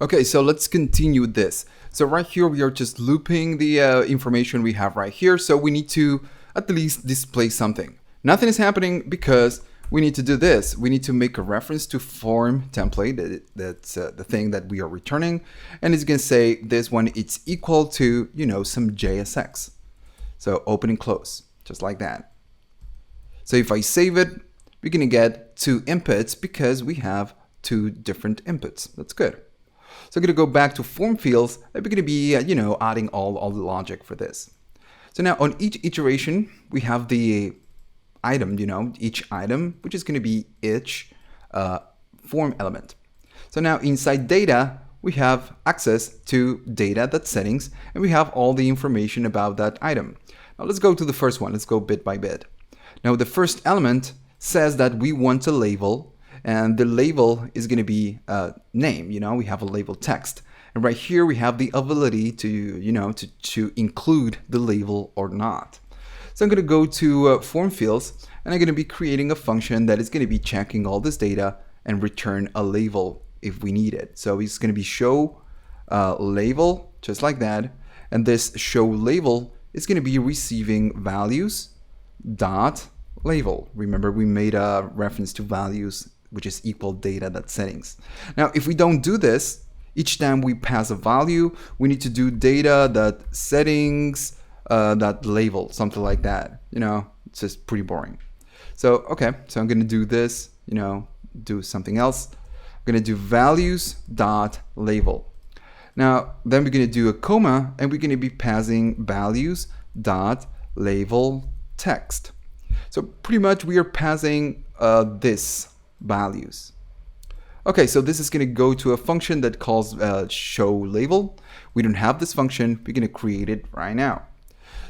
Okay, so let's continue this. So right here, we are just looping the information we have right here. So we need to at least display something. Nothing is happening because we need to do this. We need to make a reference to form template. That's the thing that we are returning. And it's going to say this one, it's equal to, some JSX. So open and close, just like that. So if I save it, we're going to get 2 inputs because we have 2 different inputs. That's good. So I'm going to go back to form fields, and we're going to be, adding all the logic for this. So now on each iteration, we have the item, each item, which is going to be each form element. So now inside data, we have access to data.settings, and we have all the information about that item. Now let's go to the first one. Let's go bit by bit. Now the first element says that we want a label, and the label is going to be a name. We have a label text, and right here we have the ability to to include the label or not. So I'm going to go to form fields, and I'm going to be creating a function that is going to be checking all this data and return a label if we need it. So it's going to be show label, just like that, and this show label is going to be receiving values dot label. Remember, we made a reference to values, which is equal data.settings. Now, if we don't do this, each time we pass a value, we need to do data.settings .label, something like that. It's just pretty boring. So, okay, so I'm going to do this, do something else. I'm going to do values.label. Now, then we're going to do a comma, and we're going to be passing values.label text. So pretty much we are passing this values. Okay, so this is going to go to a function that calls show label. We don't have this function. We're going to create it right now.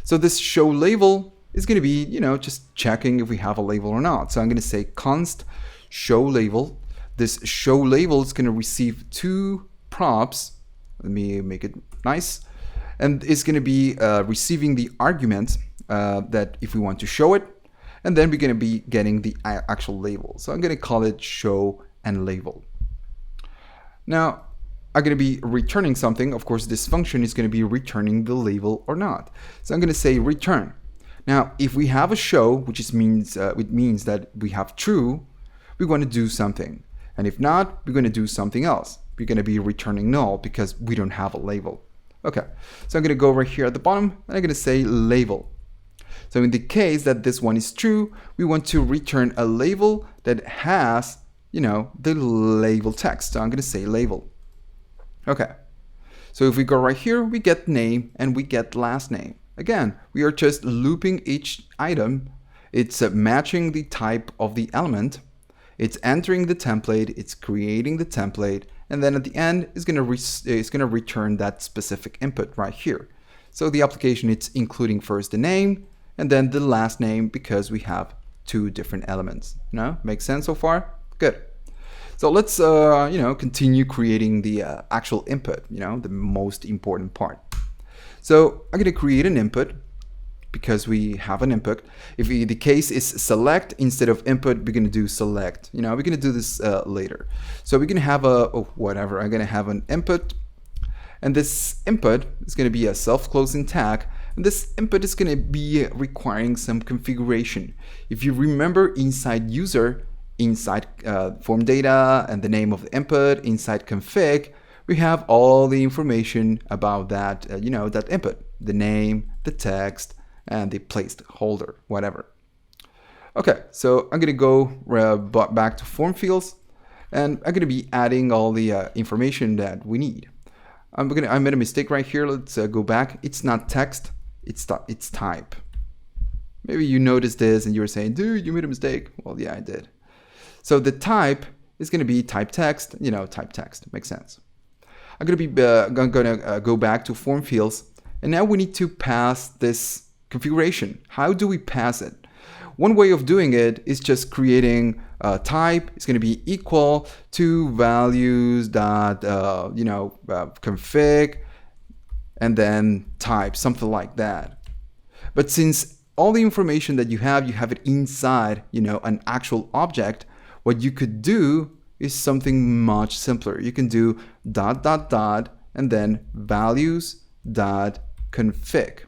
So this show label is going to be, just checking if we have a label or not. So I'm going to say const show label. This show label is going to receive 2 props. Let me make it nice. And it's going to be receiving the argument that if we want to show it, and then we're going to be getting the actual label. So I'm going to call it show and label. Now, I'm going to be returning something. Of course, this function is going to be returning the label or not. So I'm going to say return. Now, if we have a show, which it means that we have true, we want to do something. And if not, we're going to do something else. We're going to be returning null because we don't have a label. Okay, so I'm going to go right here at the bottom, and I'm going to say label. So in the case that this one is true, we want to return a label that has, the label text. So I'm going to say label. Okay. So if we go right here, we get name and we get last name. Again, we are just looping each item. It's matching the type of the element. It's entering the template. It's creating the template. And then at the end, it's going to return that specific input right here. So the application, it's including first the name, and then the last name because we have 2 different elements. Makes sense so far? Good. So let's continue creating the actual input, the most important part. So I'm going to create an input because we have an input. If the case is select instead of input, we're going to do select. We're going to do this later. So we're going to have I'm going to have an input, and this input is going to be a self-closing tag. And this input is going to be requiring some configuration. If you remember inside user, inside form data and the name of the input, inside config, we have all the information about that, that input, the name, the text, and the placeholder, whatever. Okay, so I'm going to go back to form fields, and I'm going to be adding all the information that we need. I made a mistake right here. Let's go back. It's not text. It's type. Maybe you noticed this and you were saying, dude, you made a mistake. Well, yeah, I did. So the type is going to be type text, type text. Makes sense. I'm going to go back to form fields, and now we need to pass this configuration. How do we pass it? One way of doing it is just creating a type. It's going to be equal to values dot config, and then type, something like that. But since all the information that you have it inside, an actual object, what you could do is something much simpler. You can do ... and then values.config.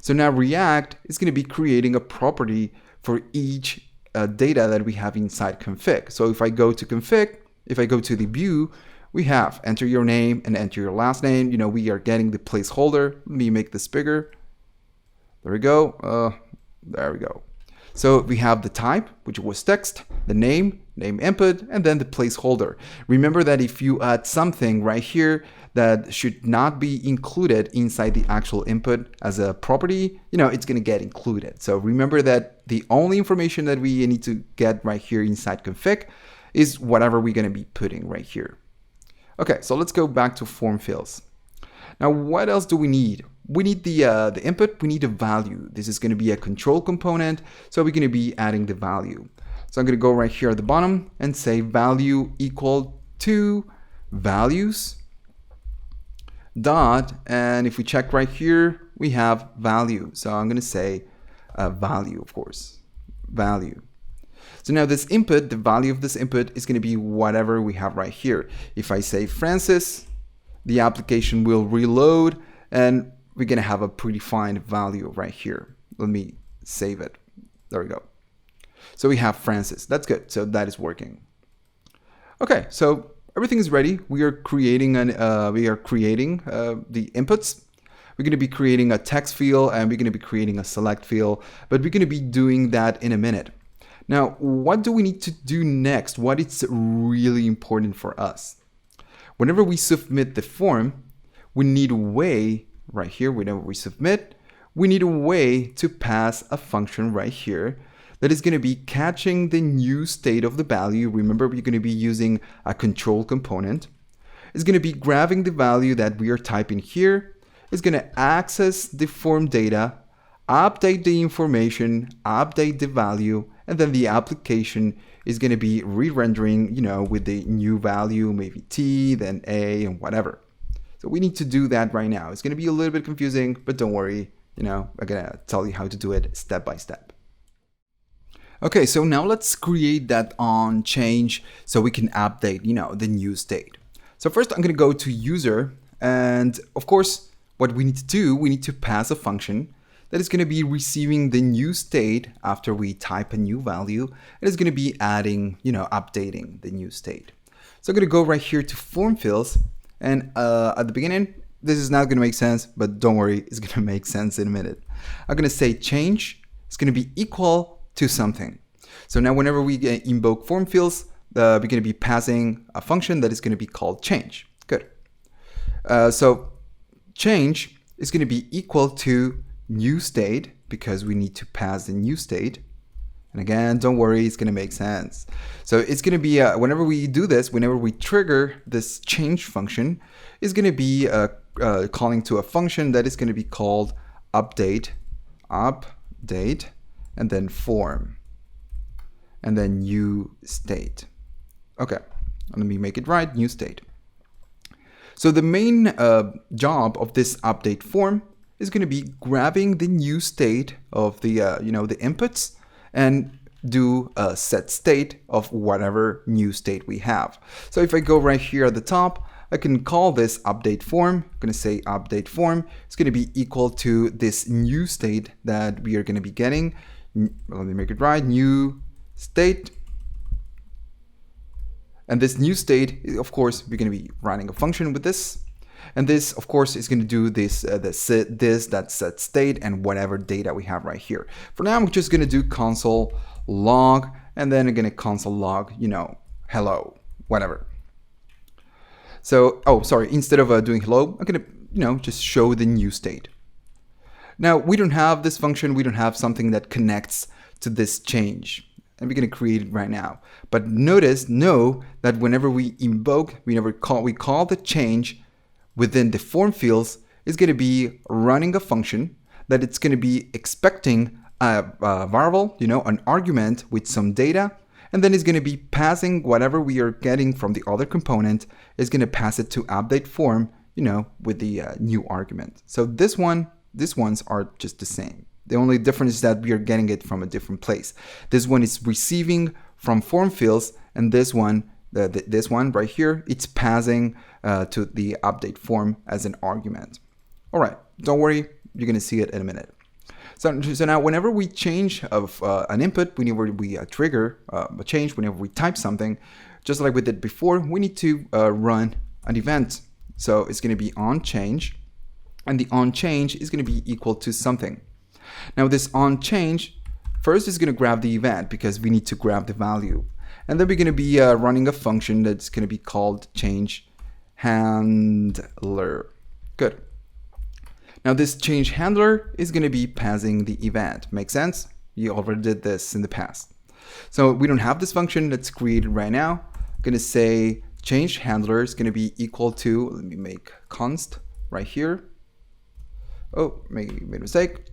So now React is going to be creating a property for each data that we have inside config. So if I go to config, if I go to the view, we have enter your name and enter your last name. You know, we are getting the placeholder. Let me make this bigger. There we go. There we go. So we have the type, which was text, the name input, and then the placeholder. Remember that if you add something right here that should not be included inside the actual input as a property, you know, it's going to get included. So remember that the only information that we need to get right here inside config is whatever we're going to be putting right here. Okay, so let's go back to form fields. Now, what else do we need? We need the input, we need a value. This is going to be a control component, so we're going to be adding the value. So I'm going to go right here at the bottom and say value equal to values dot, and if we check right here, we have value. So I'm going to say value, of course, value. So now this input, the value of this input is going to be whatever we have right here. If I say Francis, the application will reload and we're going to have a predefined value right here. Let me save it. There we go. So we have Francis. That's good. So that is working. Okay, so everything is ready. We are creating the inputs. We're going to be creating a text field and we're going to be creating a select field, but we're going to be doing that in a minute. Now, what do we need to do next? What is really important for us? Whenever we submit the form, we need a way right here. Whenever we submit, we need a way to pass a function right here that is going to be catching the new state of the value. Remember, we're going to be using a control component. It's going to be grabbing the value that we are typing here. It's going to access the form data, update the information, update the value, and then the application is going to be re-rendering, you know, with the new value, maybe T, then A, and whatever. So we need to do that right now. It's going to be a little bit confusing, but don't worry, you know, I'm going to tell you how to do it step by step. Okay, so now let's create that on change so we can update, you know, the new state. So first I'm going to go to user, and of course, what we need to do, we need to pass a function that is going to be receiving the new state after we type a new value. It is going to be adding, you know, updating the new state. So I'm going to go right here to form fields. And at the beginning, this is not going to make sense, but don't worry, it's going to make sense in a minute. I'm going to say change is going to be equal to something. So now whenever we invoke form fields, we're going to be passing a function that is going to be called change. Good. So change is going to be equal to new state because we need to pass the new state. And again, don't worry, it's going to make sense. So it's going to be, whenever we do this, whenever we trigger this change function, it's going to be calling to a function that is going to be called update, and then form, and then new state. Okay, let me make it right, new state. So the main job of this update form is going to be grabbing the new state of the the inputs and do a set state of whatever new state we have. So if I go right here at the top, I can call this update form. I'm going to say update form. It's going to be equal to this new state that we are going to be getting. Let me make it right, new state. And this new state, of course, we're going to be running a function with this. And this, of course, is going to do this, that set state and whatever data we have right here. For now, I'm just going to do console log, and then I'm going to console log, you know, hello, whatever. So, oh, sorry, instead of doing hello, I'm going to, you know, just show the new state. Now, we don't have this function. We don't have something that connects to this change. And we're going to create it right now. But know that whenever we invoke, we call the change within the form fields, is going to be running a function that it's going to be expecting a variable, you know, an argument with some data, and then it's going to be passing whatever we are getting from the other component, is going to pass it to update form, you know, with the new argument. So these ones are just the same. The only difference is that we are getting it from a different place. This one is receiving from form fields, and this one this one right here, it's passing to the update form as an argument. All right, don't worry, you're going to see it in a minute. So now whenever we change of an input, whenever we trigger a change, whenever we type something, just like we did before, we need to run an event. So it's going to be onChange, and the onChange is going to be equal to something. Now this onChange first is going to grab the event because we need to grab the value. And then we're going to be running a function that's going to be called change handler. Good. Now this change handler is going to be passing the event. Make sense? You already did this in the past. So we don't have this function that's created right now. I'm going to say change handler is going to be equal to, let me make const right here. Oh, made a mistake.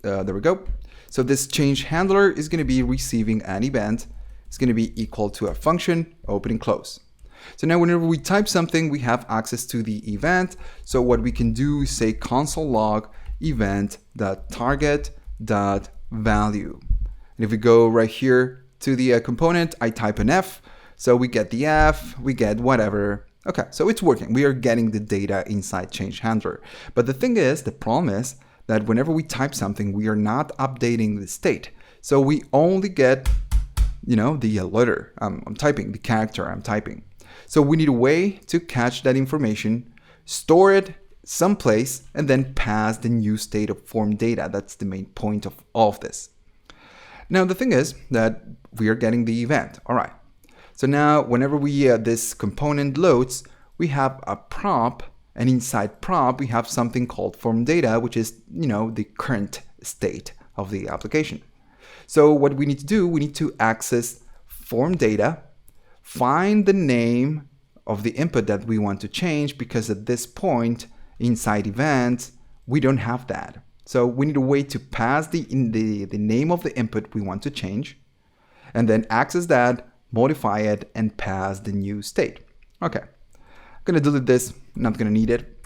There we go. So this change handler is going to be receiving an event. It's going to be equal to a function, open and close. So now whenever we type something, we have access to the event. So what we can do is say console log event.target.value. And if we go right here to the component, I type an F. So we get the F, we get whatever. Okay, so it's working. We are getting the data inside change handler. But the thing is, the problem is that whenever we type something, we are not updating the state. So we only get, the letter I'm typing, the character I'm typing. So we need a way to catch that information, store it someplace, and then pass the new state of form data. That's the main point of all of this. Now the thing is that we are getting the event. All right. So now whenever we this component loads, we have a prop, and inside prop we have something called form data, which is the current state of the application. So what we need to do, we need to access form data, find the name of the input that we want to change, because at this point inside event we don't have that. So we need a way to pass the name of the input we want to change, and then access that, modify it, and pass the new state. Okay, I'm gonna delete this, not gonna need it.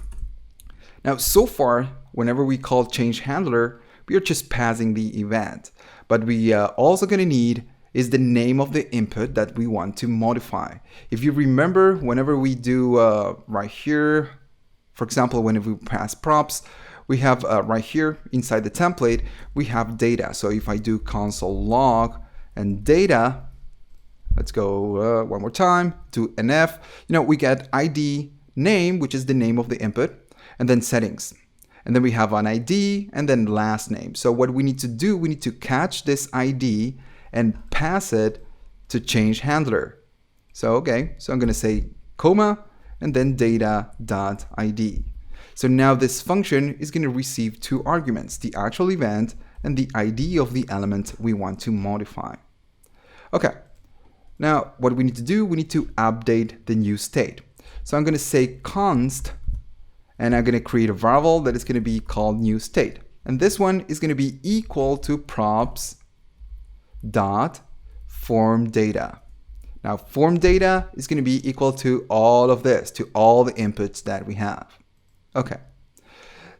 Now so far, whenever we call change handler, we are just passing the event, but we also gonna need is the name of the input that we want to modify. If you remember, whenever we do right here, for example, whenever we pass props, we have right here inside the template, we have data. So if I do console log and data, let's go one more time to NF, we get ID name, which is the name of the input, and then settings. And then we have an ID and then last name. So what we need to do, we need to catch this ID and pass it to change handler. So, okay, so I'm gonna say comma and then data.id. So now this function is gonna receive two arguments, the actual event and the ID of the element we want to modify. Okay, now what we need to do, we need to update the new state. So I'm gonna say const, and I'm gonna create a variable that is gonna be called new state. And this one is gonna be equal to props dot form data. Now form data is going to be equal to all of this, to all the inputs that we have. Okay,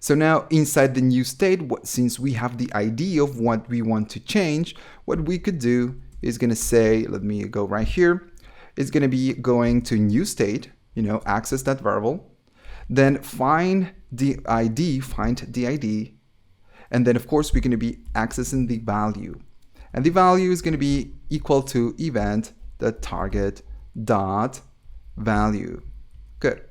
so now inside the new state, since we have the ID of what we want to change, what we could do is going to say, let me go right here, it's going to be going to new state, access that variable, then find the ID, and then of course we're going to be accessing the value. And the value is going to be equal to event.target.value. Good.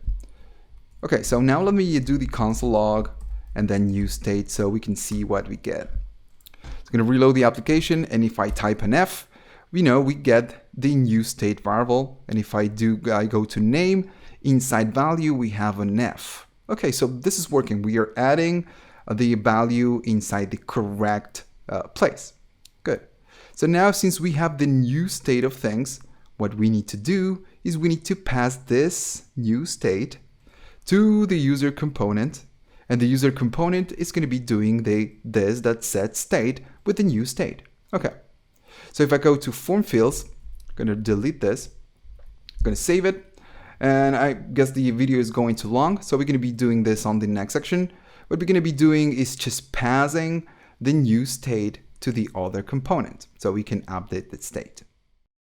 Okay, so now let me do the console log and then new state so we can see what we get. It's going to reload the application, and if I type an F, we get the new state variable. And if I go to name, inside value, we have an F. Okay, so this is working. We are adding the value inside the correct place. Good. So now since we have the new state of things, what we need to do is we need to pass this new state to the user component, and the user component is going to be doing this.setState with the new state. Okay, so if I go to form fields, I'm going to delete this, I'm going to save it, and I guess the video is going too long, so we're going to be doing this on the next section. What we're going to be doing is just passing the new state to the other component so we can update the state.